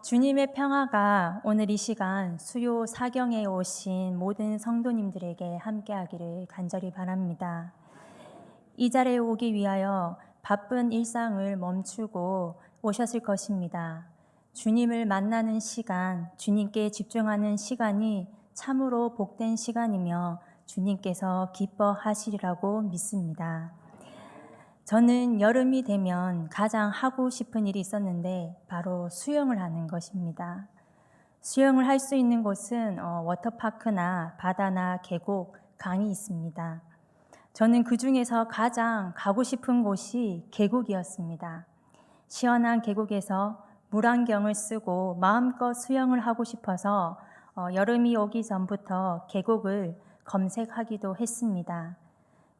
주님의 평화가 오늘 이 시간 수요 사경에 오신 모든 성도님들에게 함께하기를 간절히 바랍니다. 이 자리에 오기 위하여 바쁜 일상을 멈추고 오셨을 것입니다. 주님을 만나는 시간, 주님께 집중하는 시간이 참으로 복된 시간이며 주님께서 기뻐하시리라고 믿습니다. 저는 여름이 되면 가장 하고 싶은 일이 있었는데 바로 수영을 하는 것입니다. 수영을 할 수 있는 곳은 워터파크나 바다나 계곡, 강이 있습니다. 저는 그 중에서 가장 가고 싶은 곳이 계곡이었습니다. 시원한 계곡에서 물안경을 쓰고 마음껏 수영을 하고 싶어서 여름이 오기 전부터 계곡을 검색하기도 했습니다.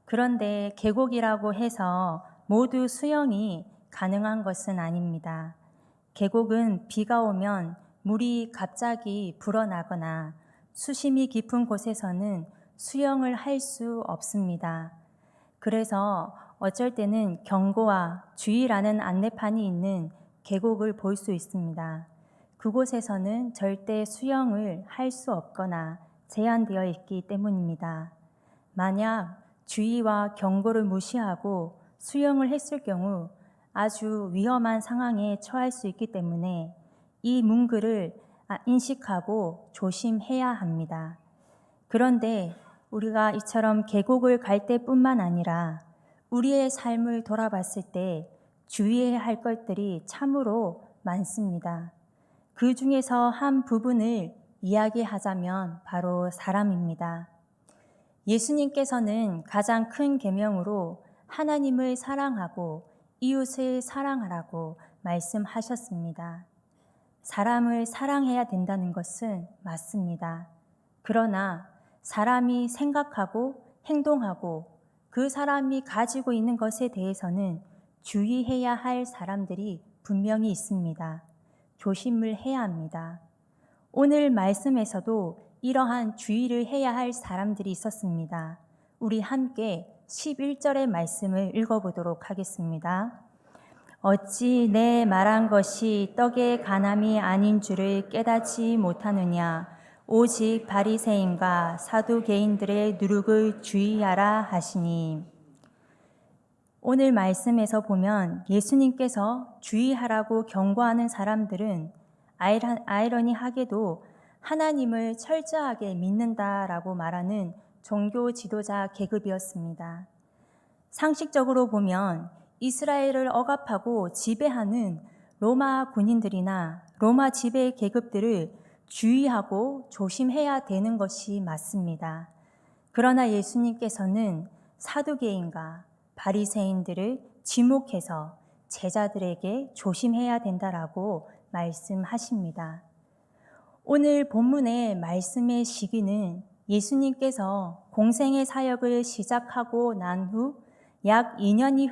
그런데 계곡이라고 해서 모두 수영이 가능한 것은 아닙니다. 계곡은 비가 오면 물이 갑자기 불어나거나 수심이 깊은 곳에서는 수영을 할 수 없습니다. 그래서 어쩔 때는 경고와 주의라는 안내판이 있는 계곡을 볼 수 있습니다. 그곳에서는 절대 수영을 할 수 없거나 제한되어 있기 때문입니다. 만약 주의와 경고를 무시하고 수영을 했을 경우 아주 위험한 상황에 처할 수 있기 때문에 이 문구를 인식하고 조심해야 합니다. 그런데 우리가 이처럼 계곡을 갈 때뿐만 아니라 우리의 삶을 돌아봤을 때 주의해야 할 것들이 참으로 많습니다. 그 중에서 한 부분을 이야기하자면 바로 사람입니다. 예수님께서는 가장 큰 계명으로 하나님을 사랑하고 이웃을 사랑하라고 말씀하셨습니다. 사람을 사랑해야 된다는 것은 맞습니다. 그러나 사람이 생각하고 행동하고 그 사람이 가지고 있는 것에 대해서는 주의해야 할 사람들이 분명히 있습니다. 조심을 해야 합니다. 오늘 말씀에서도 이러한 주의를 해야 할 사람들이 있었습니다. 우리 함께 11절의 말씀을 읽어보도록 하겠습니다. 어찌 내 말한 것이 떡의 간함이 아닌 줄을 깨닫지 못하느냐. 오직 바리새인과 사두개인들의 누룩을 주의하라 하시니. 오늘 말씀에서 보면 예수님께서 주의하라고 경고하는 사람들은 아이러니하게도 하나님을 철저하게 믿는다라고 말하는 종교 지도자 계급이었습니다. 상식적으로 보면 이스라엘을 억압하고 지배하는 로마 군인들이나 로마 지배 계급들을 주의하고 조심해야 되는 것이 맞습니다. 그러나 예수님께서는 사두개인과 바리새인들을 지목해서 제자들에게 조심해야 된다라고 말씀하십니다. 오늘 본문의 말씀의 시기는 예수님께서 공생의 사역을 시작하고 난 후 약 2년이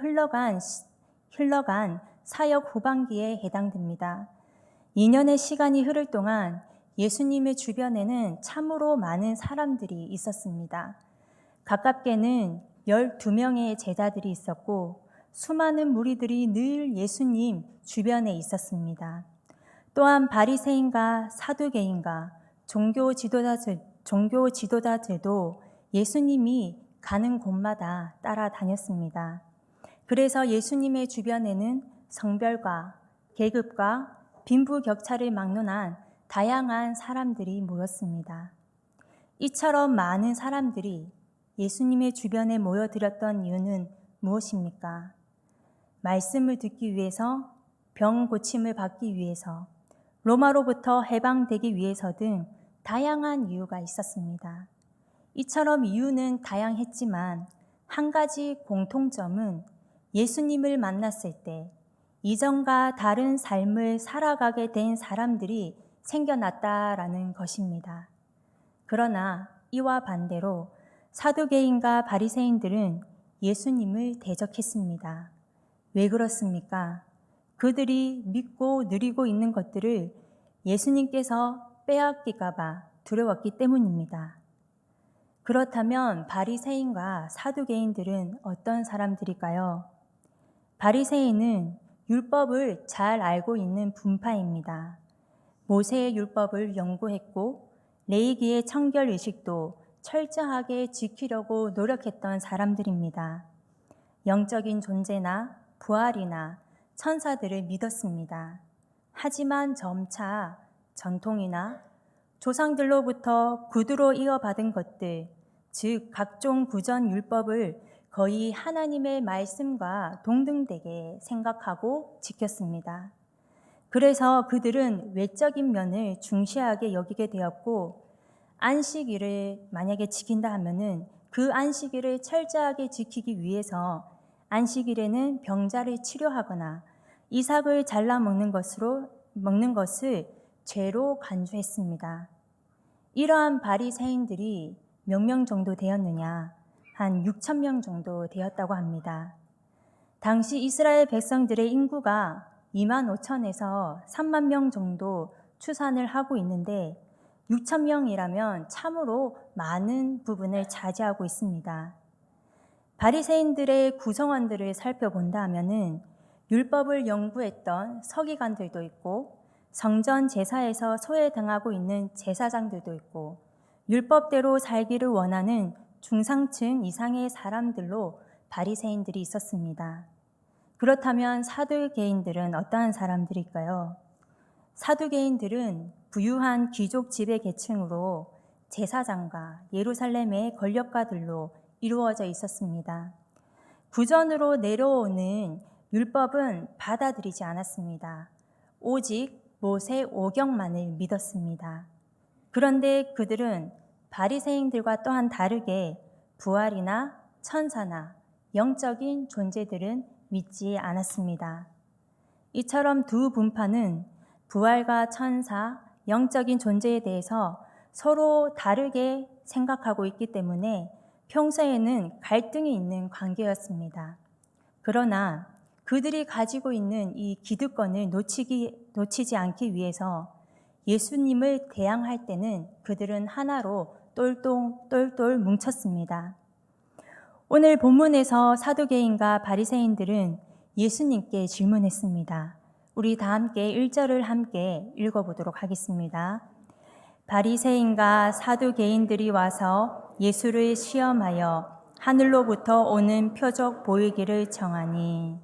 흘러간 사역 후반기에 해당됩니다. 2년의 시간이 흐를 동안 예수님의 주변에는 참으로 많은 사람들이 있었습니다. 가깝게는 12명의 제자들이 있었고 수많은 무리들이 늘 예수님 주변에 있었습니다. 또한 바리새인과 사두개인과 종교 지도자들도 예수님이 가는 곳마다 따라다녔습니다. 그래서 예수님의 주변에는 성별과 계급과 빈부격차를 막론한 다양한 사람들이 모였습니다. 이처럼 많은 사람들이 예수님의 주변에 모여들었던 이유는 무엇입니까? 말씀을 듣기 위해서, 병 고침을 받기 위해서, 로마로부터 해방되기 위해서 등 다양한 이유가 있었습니다. 이처럼 이유는 다양했지만 한 가지 공통점은 예수님을 만났을 때 이전과 다른 삶을 살아가게 된 사람들이 생겨났다라는 것입니다. 그러나 이와 반대로 사두개인과 바리새인들은 예수님을 대적했습니다. 왜 그렇습니까? 그들이 믿고 누리고 있는 것들을 예수님께서 빼앗길까 봐 두려웠기 때문입니다. 그렇다면 바리새인과 사두개인들은 어떤 사람들일까요? 바리새인은 율법을 잘 알고 있는 분파입니다. 모세의 율법을 연구했고 레위기의 청결 의식도 철저하게 지키려고 노력했던 사람들입니다. 영적인 존재나 부활이나 천사들을 믿었습니다. 하지만 점차 전통이나 조상들로부터 구두로 이어받은 것들, 즉 각종 구전 율법을 거의 하나님의 말씀과 동등되게 생각하고 지켰습니다. 그래서 그들은 외적인 면을 중시하게 여기게 되었고, 안식일을 만약에 지킨다 하면은 그 안식일을 철저하게 지키기 위해서 안식일에는 병자를 치료하거나 이삭을 잘라 먹는 것을 죄로 간주했습니다. 이러한 바리새인들이 몇 명 정도 되었느냐? 한 6천 명 정도 되었다고 합니다. 당시 이스라엘 백성들의 인구가 2만 5천에서 3만 명 정도 추산을 하고 있는데 6천 명이라면 참으로 많은 부분을 차지하고 있습니다. 바리새인들의 구성원들을 살펴본다 하면은 율법을 연구했던 서기관들도 있고 성전 제사에서 소외당하고 있는 제사장들도 있고 율법대로 살기를 원하는 중상층 이상의 사람들로 바리새인들이 있었습니다. 그렇다면 사두개인들은 어떠한 사람들일까요? 사두개인들은 부유한 귀족 지배 계층으로 제사장과 예루살렘의 권력가들로 이루어져 있었습니다. 구전으로 내려오는 율법은 받아들이지 않았습니다. 오직 모세 오경만을 믿었습니다. 그런데 그들은 바리새인들과 또한 다르게 부활이나 천사나 영적인 존재들은 믿지 않았습니다. 이처럼 두 분파는 부활과 천사, 영적인 존재에 대해서 서로 다르게 생각하고 있기 때문에 평소에는 갈등이 있는 관계였습니다. 그러나 그들이 가지고 있는 이 기득권을 놓치지 않기 위해서 예수님을 대항할 때는 그들은 하나로 똘똘 뭉쳤습니다. 오늘 본문에서 사두개인과 바리새인들은 예수님께 질문했습니다. 우리 다 함께 1절을 함께 읽어보도록 하겠습니다. 바리새인과 사두개인들이 와서 예수를 시험하여 하늘로부터 오는 표적 보이기를 청하니.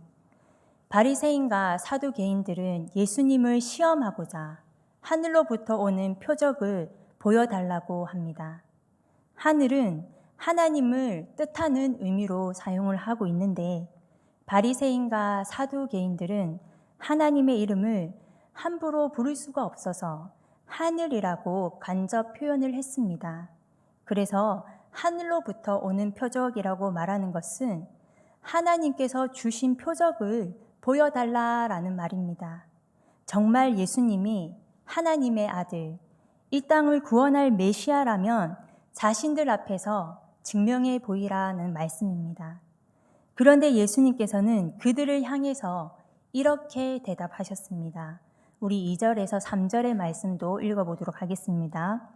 바리새인과 사두개인들은 예수님을 시험하고자 하늘로부터 오는 표적을 보여달라고 합니다. 하늘은 하나님을 뜻하는 의미로 사용을 하고 있는데 바리새인과 사두개인들은 하나님의 이름을 함부로 부를 수가 없어서 하늘이라고 간접 표현을 했습니다. 그래서 하늘로부터 오는 표적이라고 말하는 것은 하나님께서 주신 표적을 보여달라라는 말입니다. 정말 예수님이 하나님의 아들, 이 땅을 구원할 메시아라면 자신들 앞에서 증명해 보이라는 말씀입니다. 그런데 예수님께서는 그들을 향해서 이렇게 대답하셨습니다. 우리 2절에서 3절의 말씀도 읽어보도록 하겠습니다.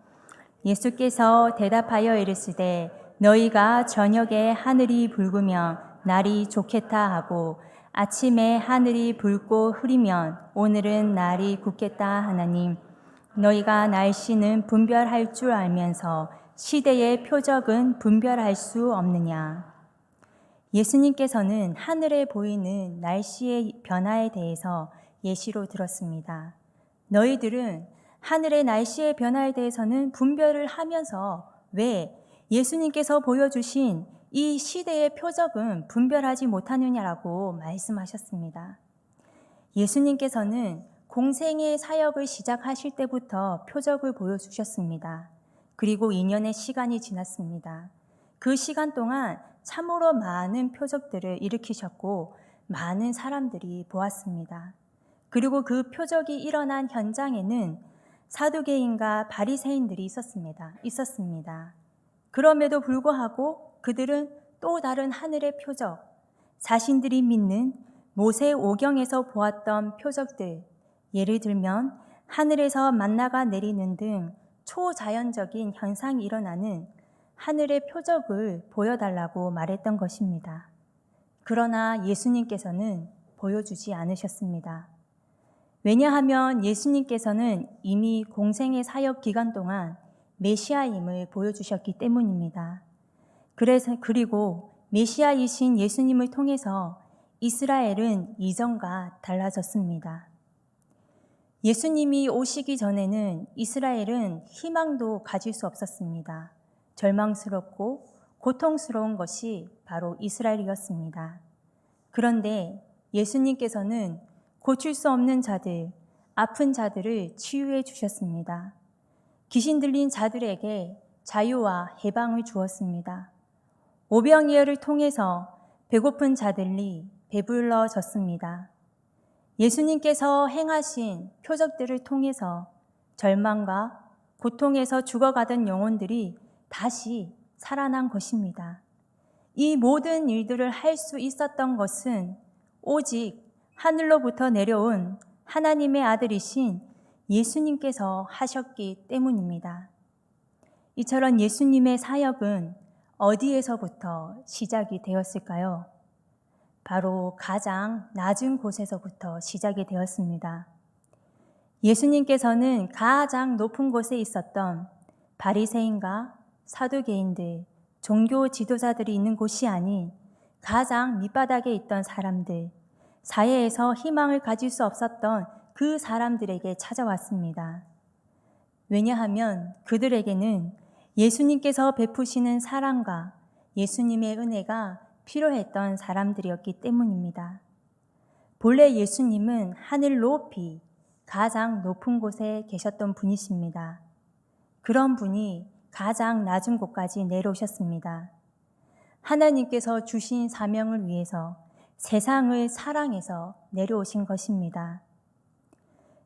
예수께서 대답하여 이르시되 너희가 저녁에 하늘이 붉으면 날이 좋겠다 하고 아침에 하늘이 붉고 흐리면 오늘은 날이 굳겠다 하나니 너희가 날씨는 분별할 줄 알면서 시대의 표적은 분별할 수 없느냐. 예수님께서는 하늘에 보이는 날씨의 변화에 대해서 예시로 들었습니다. 너희들은 하늘의 날씨의 변화에 대해서는 분별을 하면서 왜 예수님께서 보여주신 이 시대의 표적은 분별하지 못하느냐라고 말씀하셨습니다. 예수님께서는 공생의 사역을 시작하실 때부터 표적을 보여주셨습니다. 그리고 2년의 시간이 지났습니다. 그 시간 동안 참으로 많은 표적들을 일으키셨고 많은 사람들이 보았습니다. 그리고 그 표적이 일어난 현장에는 사두개인과 바리새인들이 있었습니다. 그럼에도 불구하고 그들은 또 다른 하늘의 표적, 자신들이 믿는 모세 오경에서 보았던 표적들, 예를 들면 하늘에서 만나가 내리는 등 초자연적인 현상이 일어나는 하늘의 표적을 보여달라고 말했던 것입니다. 그러나 예수님께서는 보여주지 않으셨습니다. 왜냐하면 예수님께서는 이미 공생의 사역 기간 동안 메시아임을 보여주셨기 때문입니다. 그리고 메시아이신 예수님을 통해서 이스라엘은 이전과 달라졌습니다. 예수님이 오시기 전에는 이스라엘은 희망도 가질 수 없었습니다. 절망스럽고 고통스러운 것이 바로 이스라엘이었습니다. 그런데 예수님께서는 고칠 수 없는 자들, 아픈 자들을 치유해 주셨습니다. 귀신 들린 자들에게 자유와 해방을 주었습니다. 오병이어를 통해서 배고픈 자들이 배불러졌습니다. 예수님께서 행하신 표적들을 통해서 절망과 고통에서 죽어가던 영혼들이 다시 살아난 것입니다. 이 모든 일들을 할 수 있었던 것은 오직 하늘로부터 내려온 하나님의 아들이신 예수님께서 하셨기 때문입니다. 이처럼 예수님의 사역은 어디에서부터 시작이 되었을까요? 바로 가장 낮은 곳에서부터 시작이 되었습니다. 예수님께서는 가장 높은 곳에 있었던 바리새인과 사두개인들, 종교 지도자들이 있는 곳이 아닌 가장 밑바닥에 있던 사람들, 사회에서 희망을 가질 수 없었던 그 사람들에게 찾아왔습니다. 왜냐하면 그들에게는 예수님께서 베푸시는 사랑과 예수님의 은혜가 필요했던 사람들이었기 때문입니다. 본래 예수님은 하늘 높이 가장 높은 곳에 계셨던 분이십니다. 그런 분이 가장 낮은 곳까지 내려오셨습니다. 하나님께서 주신 사명을 위해서 세상을 사랑해서 내려오신 것입니다.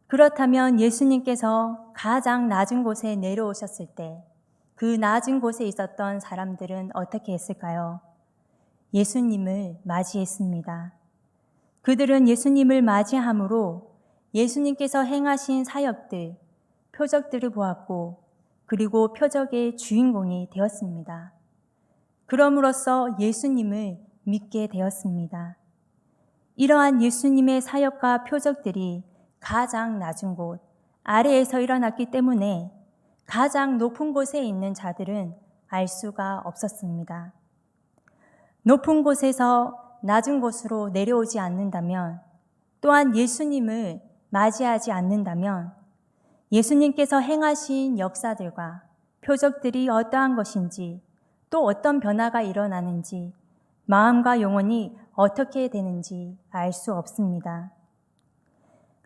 그렇다면 예수님께서 가장 낮은 곳에 내려오셨을 때 그 낮은 곳에 있었던 사람들은 어떻게 했을까요? 예수님을 맞이했습니다. 그들은 예수님을 맞이함으로 예수님께서 행하신 사역들, 표적들을 보았고 그리고 표적의 주인공이 되었습니다. 그럼으로써 예수님을 믿게 되었습니다. 이러한 예수님의 사역과 표적들이 가장 낮은 곳, 아래에서 일어났기 때문에 가장 높은 곳에 있는 자들은 알 수가 없었습니다. 높은 곳에서 낮은 곳으로 내려오지 않는다면, 또한 예수님을 맞이하지 않는다면 예수님께서 행하신 역사들과 표적들이 어떠한 것인지, 또 어떤 변화가 일어나는지, 마음과 영혼이 어떻게 되는지 알 수 없습니다.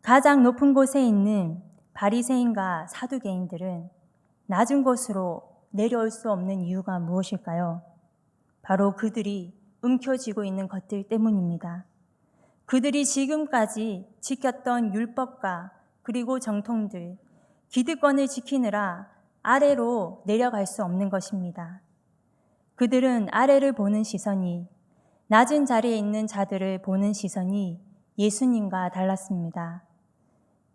가장 높은 곳에 있는 바리새인과 사두개인들은 낮은 곳으로 내려올 수 없는 이유가 무엇일까요? 바로 그들이 움켜쥐고 있는 것들 때문입니다. 그들이 지금까지 지켰던 율법과 그리고 정통들, 기득권을 지키느라 아래로 내려갈 수 없는 것입니다. 그들은 아래를 보는 시선이, 낮은 자리에 있는 자들을 보는 시선이 예수님과 달랐습니다.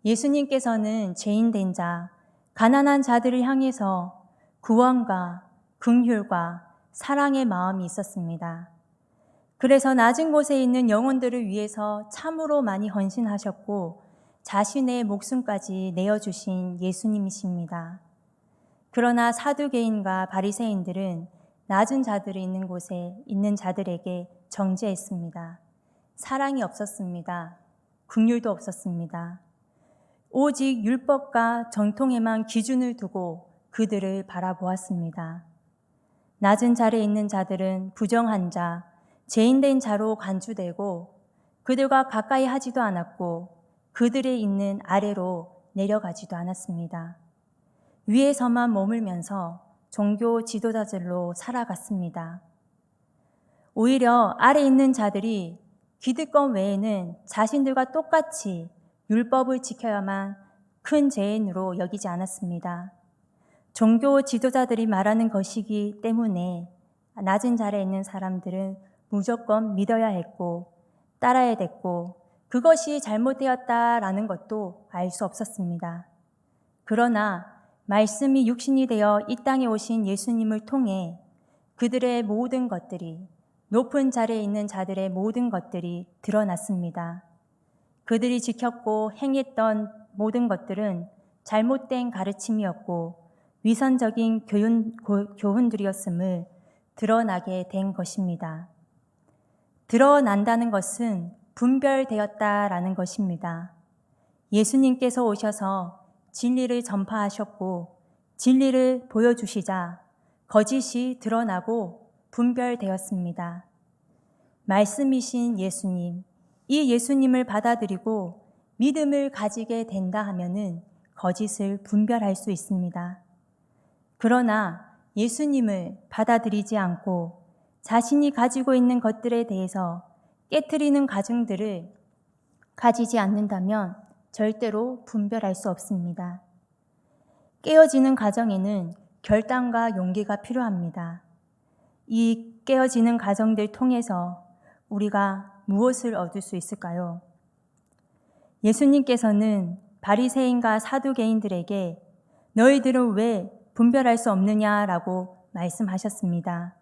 예수님께서는 죄인된 자, 가난한 자들을 향해서 구원과 긍휼과 사랑의 마음이 있었습니다. 그래서 낮은 곳에 있는 영혼들을 위해서 참으로 많이 헌신하셨고 자신의 목숨까지 내어주신 예수님이십니다. 그러나 사두개인과 바리새인들은 낮은 자들이 있는 곳에 있는 자들에게 정죄했습니다. 사랑이 없었습니다. 긍휼도 없었습니다. 오직 율법과 정통에만 기준을 두고 그들을 바라보았습니다. 낮은 자리에 있는 자들은 부정한 자, 죄인된 자로 간주되고 그들과 가까이 하지도 않았고 그들의 있는 아래로 내려가지도 않았습니다. 위에서만 머물면서 종교 지도자들로 살아갔습니다. 오히려 아래 있는 자들이 기득권 외에는 자신들과 똑같이 율법을 지켜야만 큰 죄인으로 여기지 않았습니다. 종교 지도자들이 말하는 것이기 때문에 낮은 자리에 있는 사람들은 무조건 믿어야 했고 따라야 됐고 그것이 잘못되었다라는 것도 알 수 없었습니다. 그러나 말씀이 육신이 되어 이 땅에 오신 예수님을 통해 그들의 모든 것들이, 높은 자리에 있는 자들의 모든 것들이 드러났습니다. 그들이 지켰고 행했던 모든 것들은 잘못된 가르침이었고 위선적인 교훈들이었음을 드러나게 된 것입니다. 드러난다는 것은 분별되었다라는 것입니다. 예수님께서 오셔서 진리를 전파하셨고 진리를 보여주시자 거짓이 드러나고 분별되었습니다. 말씀이신 예수님, 이 예수님을 받아들이고 믿음을 가지게 된다 하면은 거짓을 분별할 수 있습니다. 그러나 예수님을 받아들이지 않고 자신이 가지고 있는 것들에 대해서 깨트리는 가정들을 가지지 않는다면 절대로 분별할 수 없습니다. 깨어지는 가정에는 결단과 용기가 필요합니다. 이 깨어지는 가정들 통해서 우리가 무엇을 얻을 수 있을까요? 예수님께서는 바리새인과 사두개인들에게 너희들은 왜 분별할 수 없느냐라고 말씀하셨습니다.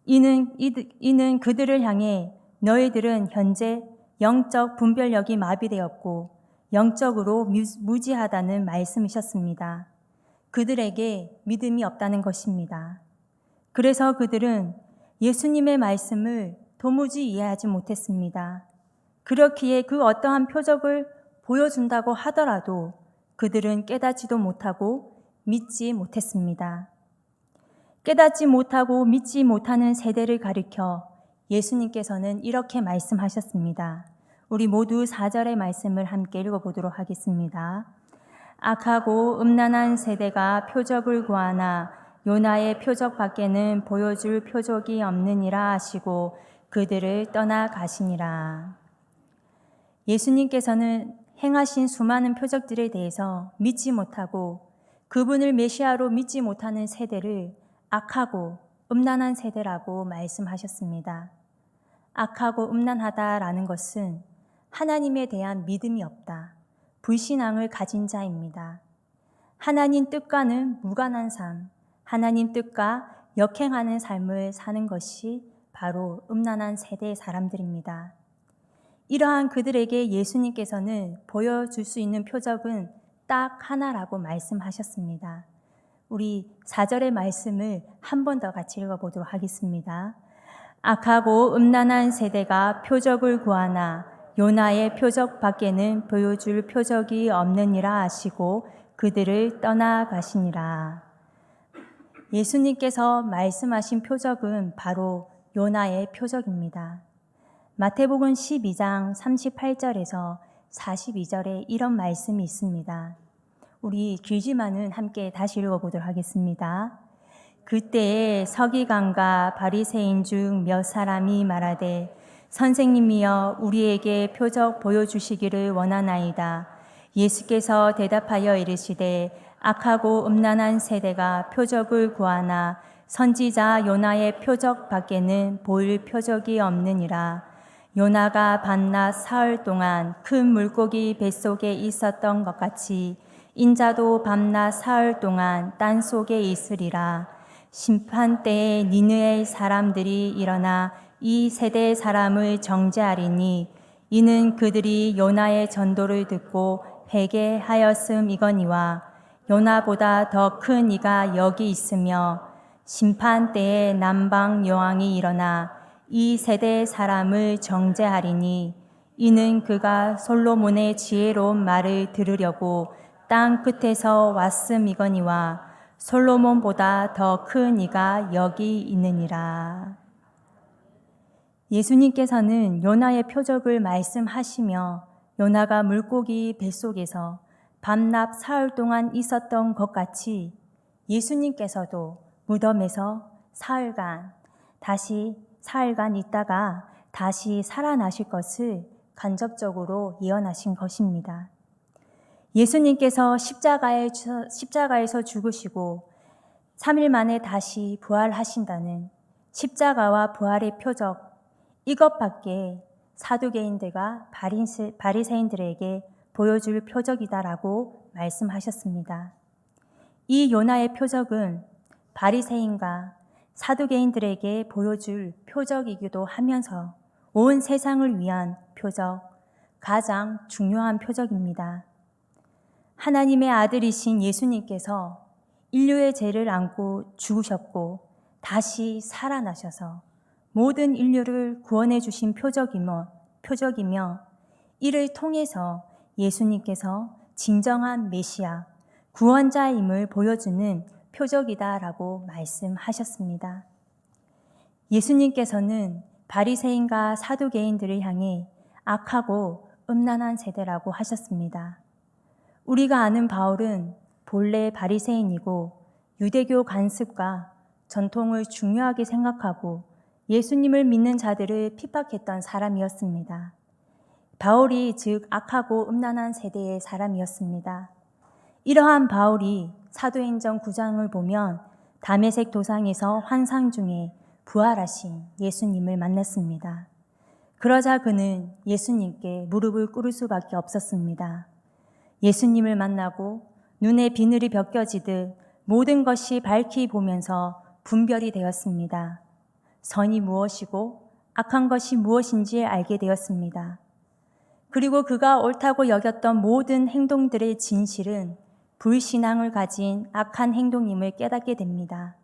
이는 그들을 향해 너희들은 현재 영적 분별력이 마비되었고 영적으로 무지하다는 말씀이셨습니다. 그들에게 믿음이 없다는 것입니다. 그래서 그들은 예수님의 말씀을 도무지 이해하지 못했습니다. 그렇기에 그 어떠한 표적을 보여준다고 하더라도 그들은 깨닫지도 못하고 믿지 못했습니다. 깨닫지 못하고 믿지 못하는 세대를 가리켜 예수님께서는 이렇게 말씀하셨습니다. 우리 모두 4절의 말씀을 함께 읽어보도록 하겠습니다. 악하고 음란한 세대가 표적을 구하나 요나의 표적 밖에는 보여줄 표적이 없느니라 하시고 그들을 떠나가시니라. 예수님께서는 행하신 수많은 표적들에 대해서 믿지 못하고 그분을 메시아로 믿지 못하는 세대를 악하고 음란한 세대라고 말씀하셨습니다. 악하고 음란하다라는 것은 하나님에 대한 믿음이 없다, 불신앙을 가진 자입니다. 하나님 뜻과는 무관한 삶, 하나님 뜻과 역행하는 삶을 사는 것이 바로 음란한 세대의 사람들입니다. 이러한 그들에게 예수님께서는 보여줄 수 있는 표적은 딱 하나라고 말씀하셨습니다. 우리 4절의 말씀을 한 번 더 같이 읽어보도록 하겠습니다. 악하고 음란한 세대가 표적을 구하나 요나의 표적 밖에는 보여줄 표적이 없느니라 하시고 그들을 떠나가시니라. 예수님께서 말씀하신 표적은 바로 요나의 표적입니다. 마태복음 12장 38절에서 42절에 이런 말씀이 있습니다. 우리 길지만은 함께 다시 읽어보도록 하겠습니다. 그때에 서기관과 바리새인 중 몇 사람이 말하되 선생님이여 우리에게 표적 보여주시기를 원하나이다. 예수께서 대답하여 이르시되 악하고 음란한 세대가 표적을 구하나 선지자 요나의 표적 밖에는 보일 표적이 없느니라. 요나가 밤낮 사흘 동안 큰 물고기 뱃속에 있었던 것 같이 인자도 밤낮 사흘 동안 땅 속에 있으리라. 심판 때에 니느웨의 사람들이 일어나 이 세대의 사람을 정죄하리니 이는 그들이 요나의 전도를 듣고 회개하였음이거니와 요나보다 더 큰 이가 여기 있으며 심판 때에 남방 여왕이 일어나 이 세대의 사람을 정죄하리니 이는 그가 솔로몬의 지혜로운 말을 들으려고 땅 끝에서 왔음이거니와 솔로몬보다 더 큰 이가 여기 있느니라. 예수님께서는 요나의 표적을 말씀하시며 요나가 물고기 뱃속에서 밤낮 사흘 동안 있었던 것 같이 예수님께서도 무덤에서 사흘간 있다가 다시 살아나실 것을 간접적으로 예언하신 것입니다. 예수님께서 십자가에서 죽으시고 3일 만에 다시 부활하신다는 십자가와 부활의 표적, 이것밖에 사두개인들과 바리새인들에게 보여줄 표적이다라고 말씀하셨습니다. 이 요나의 표적은 바리새인과 사두개인들에게 보여줄 표적이기도 하면서 온 세상을 위한 표적, 가장 중요한 표적입니다. 하나님의 아들이신 예수님께서 인류의 죄를 안고 죽으셨고 다시 살아나셔서 모든 인류를 구원해 주신 표적이며 이를 통해서 예수님께서 진정한 메시아, 구원자임을 보여주는 표적이다라고 말씀하셨습니다. 예수님께서는 바리새인과 사두개인들을 향해 악하고 음란한 세대라고 하셨습니다. 우리가 아는 바울은 본래 바리새인이고 유대교 관습과 전통을 중요하게 생각하고 예수님을 믿는 자들을 핍박했던 사람이었습니다. 바울이 즉 악하고 음란한 세대의 사람이었습니다. 이러한 바울이 사도행전 9장을 보면 다메섹 도상에서 환상 중에 부활하신 예수님을 만났습니다. 그러자 그는 예수님께 무릎을 꿇을 수밖에 없었습니다. 예수님을 만나고 눈에 비늘이 벗겨지듯 모든 것이 밝히 보면서 분별이 되었습니다. 선이 무엇이고 악한 것이 무엇인지 알게 되었습니다. 그리고 그가 옳다고 여겼던 모든 행동들의 진실은 불신앙을 가진 악한 행동임을 깨닫게 됩니다.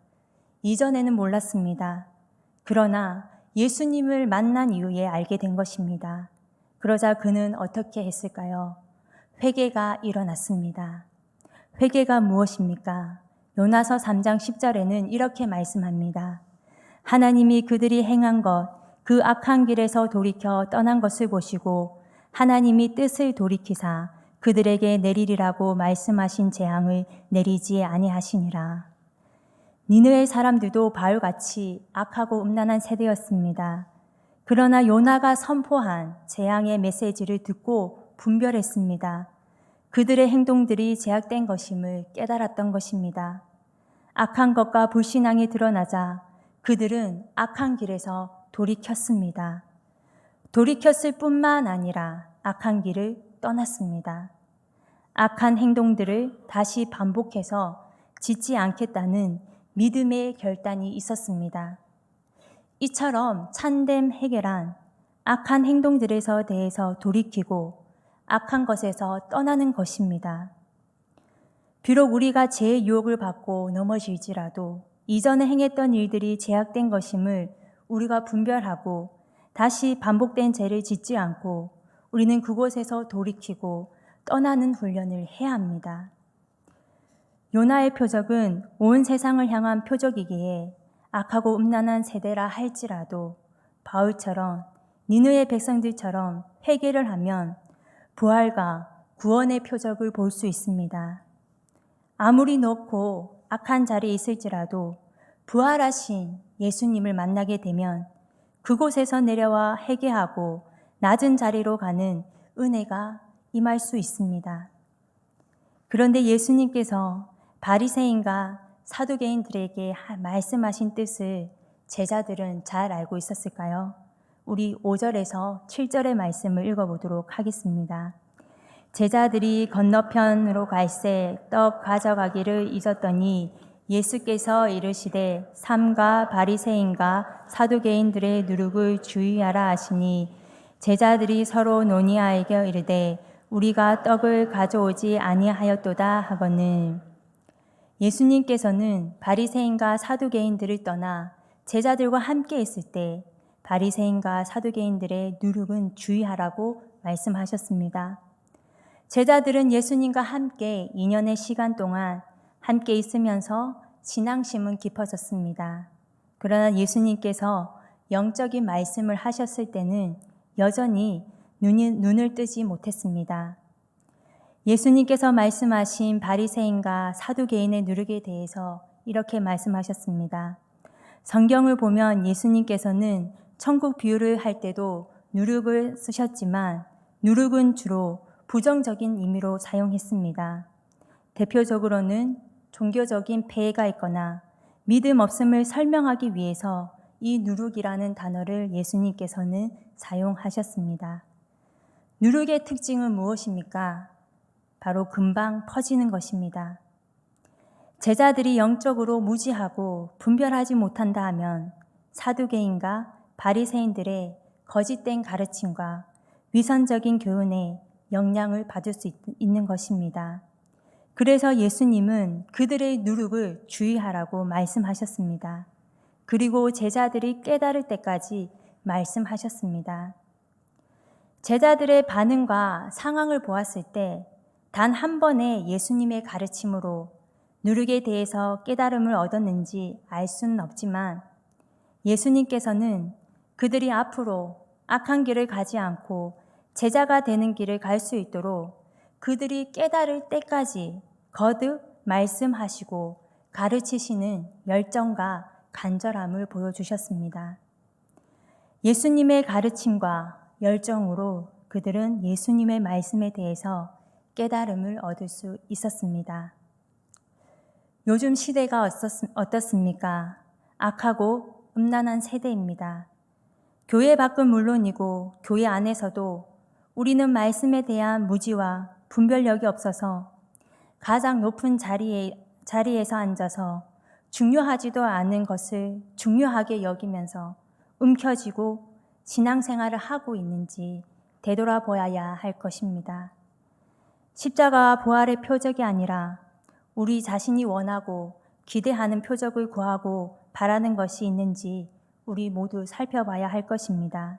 이전에는 몰랐습니다. 그러나 예수님을 만난 이후에 알게 된 것입니다. 그러자 그는 어떻게 했을까요? 회개가 일어났습니다. 회개가 무엇입니까? 요나서 3장 10절에는 이렇게 말씀합니다. 하나님이 그들이 행한 것, 그 악한 길에서 돌이켜 떠난 것을 보시고 하나님이 뜻을 돌이키사 그들에게 내리리라고 말씀하신 재앙을 내리지 아니하시니라. 니느웨 사람들도 바울같이 악하고 음란한 세대였습니다. 그러나 요나가 선포한 재앙의 메시지를 듣고 분별했습니다. 그들의 행동들이 제약된 것임을 깨달았던 것입니다. 악한 것과 불신앙이 드러나자 그들은 악한 길에서 돌이켰습니다. 돌이켰을 뿐만 아니라 악한 길을 떠났습니다. 악한 행동들을 다시 반복해서 짓지 않겠다는 믿음의 결단이 있었습니다. 이처럼 참된 회개란 악한 행동들에서 대해서 돌이키고 악한 것에서 떠나는 것입니다. 비록 우리가 죄의 유혹을 받고 넘어질지라도 이전에 행했던 일들이 제약된 것임을 우리가 분별하고 다시 반복된 죄를 짓지 않고 우리는 그곳에서 돌이키고 떠나는 훈련을 해야 합니다. 요나의 표적은 온 세상을 향한 표적이기에 악하고 음란한 세대라 할지라도 바울처럼 니느웨 백성들처럼 회개를 하면 부활과 구원의 표적을 볼 수 있습니다. 아무리 높고 악한 자리에 있을지라도 부활하신 예수님을 만나게 되면 그곳에서 내려와 회개하고 낮은 자리로 가는 은혜가 임할 수 있습니다. 그런데 예수님께서 바리새인과 사두개인들에게 말씀하신 뜻을 제자들은 잘 알고 있었을까요? 우리 5절에서 7절의 말씀을 읽어보도록 하겠습니다. 제자들이 건너편으로 갈새 떡 가져가기를 잊었더니 예수께서 이르시되 삼가 바리새인과 사두개인들의 누룩을 주의하라 하시니 제자들이 서로 논의하여 이르되 우리가 떡을 가져오지 아니하였도다 하거늘. 예수님께서는 바리새인과 사두개인들을 떠나 제자들과 함께 있을 때 바리새인과 사두개인들의 누룩은 주의하라고 말씀하셨습니다. 제자들은 예수님과 함께 2년의 시간 동안 함께 있으면서 신앙심은 깊어졌습니다. 그러나 예수님께서 영적인 말씀을 하셨을 때는 여전히 눈을 뜨지 못했습니다. 예수님께서 말씀하신 바리새인과 사두개인의 누룩에 대해서 이렇게 말씀하셨습니다. 성경을 보면 예수님께서는 천국 비유를 할 때도 누룩을 쓰셨지만 누룩은 주로 부정적인 의미로 사용했습니다. 대표적으로는 종교적인 폐해가 있거나 믿음 없음을 설명하기 위해서 이 누룩이라는 단어를 예수님께서는 사용하셨습니다. 누룩의 특징은 무엇입니까? 바로 금방 퍼지는 것입니다. 제자들이 영적으로 무지하고 분별하지 못한다 하면 사두개인과 바리새인들의 거짓된 가르침과 위선적인 교훈에 영향을 받을 수 있는 것입니다. 그래서 예수님은 그들의 누룩을 주의하라고 말씀하셨습니다. 그리고 제자들이 깨달을 때까지 말씀하셨습니다. 제자들의 반응과 상황을 보았을 때 단 한 번의 예수님의 가르침으로 누룩에 대해서 깨달음을 얻었는지 알 수는 없지만 예수님께서는 그들이 앞으로 악한 길을 가지 않고 제자가 되는 길을 갈 수 있도록 그들이 깨달을 때까지 거듭 말씀하시고 가르치시는 열정과 간절함을 보여주셨습니다. 예수님의 가르침과 열정으로 그들은 예수님의 말씀에 대해서 깨달음을 얻을 수 있었습니다. 요즘 시대가 어떻습니까? 악하고 음란한 세대입니다. 교회 밖은 물론이고 교회 안에서도 우리는 말씀에 대한 무지와 분별력이 없어서 가장 높은 자리에서 앉아서 중요하지도 않은 것을 중요하게 여기면서 움켜쥐고 신앙생활을 하고 있는지 되돌아보아야 할 것입니다. 십자가와 부활의 표적이 아니라 우리 자신이 원하고 기대하는 표적을 구하고 바라는 것이 있는지 우리 모두 살펴봐야 할 것입니다.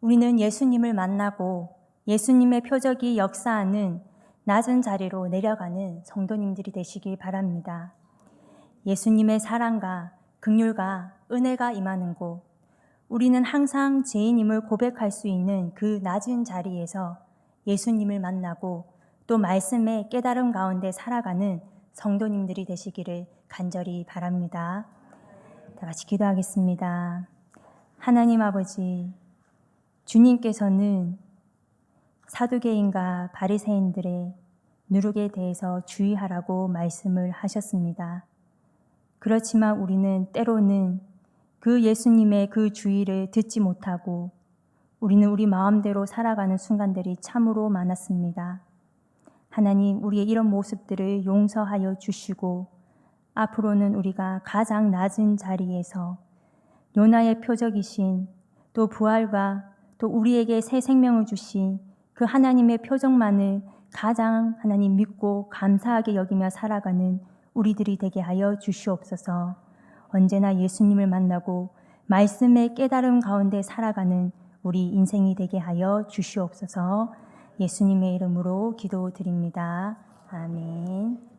우리는 예수님을 만나고 예수님의 표적이 역사하는 낮은 자리로 내려가는 성도님들이 되시길 바랍니다. 예수님의 사랑과 긍휼과 은혜가 임하는 곳, 우리는 항상 죄인임을 고백할 수 있는 그 낮은 자리에서 예수님을 만나고 또 말씀의 깨달음 가운데 살아가는 성도님들이 되시기를 간절히 바랍니다. 다 같이 기도하겠습니다. 하나님 아버지, 주님께서는 사두개인과 바리새인들의 누룩에 대해서 주의하라고 말씀을 하셨습니다. 그렇지만 우리는 때로는 그 예수님의 그 주의를 듣지 못하고 우리는 우리 마음대로 살아가는 순간들이 참으로 많았습니다. 하나님, 우리의 이런 모습들을 용서하여 주시고 앞으로는 우리가 가장 낮은 자리에서 요나의 표적이신 또 부활과 또 우리에게 새 생명을 주신 그 하나님의 표적만을 가장 하나님 믿고 감사하게 여기며 살아가는 우리들이 되게 하여 주시옵소서. 언제나 예수님을 만나고 말씀의 깨달음 가운데 살아가는 우리 인생이 되게 하여 주시옵소서. 예수님의 이름으로 기도드립니다. 아멘.